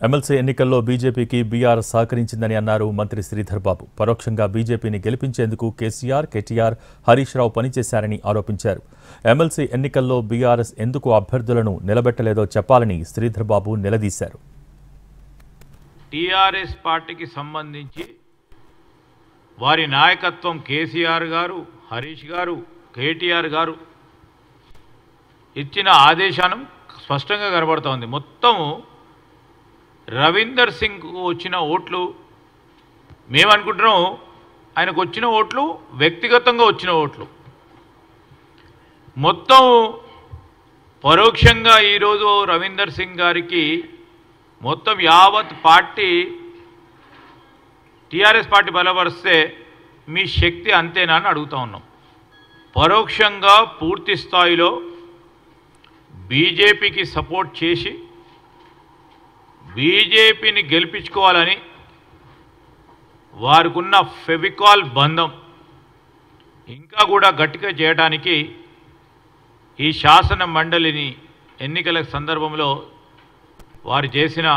MLC ఎన్నికల్లో బీజేపీకి BRS సహకరించిందని అన్నారు మంత్రి శ్రీధర్ బాబు. పరోక్షంగా బీజేపీని గెలిపించేందుకు కేసీఆర్, కేటీఆర్, హరీష్ రావు పనిచేశారని ఆరోపించారు. ఎమ్మెల్సీ ఎన్నికల్లో బీఆర్ఎస్ ఎందుకు అభ్యర్థులను నిలబెట్టలేదో చెప్పాలని శ్రీధర్ బాబు నిలదీశారు. టీఆర్ఎస్ పార్టీకి సంబంధించి వారి నాయకత్వం కేసీఆర్ గారు, హరీష్ గారు, కేటీఆర్ గారు ఇచ్చిన ఆదేశానం స్పష్టంగా కనబడుతోంది. మొత్తం రవీందర్ సింగ్కు వచ్చిన ఓట్లు మేమనుకుంటున్నాం ఆయనకు వచ్చిన ఓట్లు వ్యక్తిగతంగా వచ్చిన ఓట్లు మొత్తం పరోక్షంగా ఈరోజు రవీందర్ సింగ్ గారికి మొత్తం యావత్ పార్టీ టీఆర్ఎస్ పార్టీ బలపరిస్తే మీ శక్తి అంతేనా అని అడుగుతా ఉన్నాం. పరోక్షంగా పూర్తి స్థాయిలో బీజేపీకి సపోర్ట్ చేసి బీజేపీని గెలిపించుకోవాలని వారికున్న ఫెవికాల్ బంధం ఇంకా కూడా గట్టిగా చేయడానికి ఈ శాసన మండలిని ఎన్నికల సందర్భంలో వారు చేసిన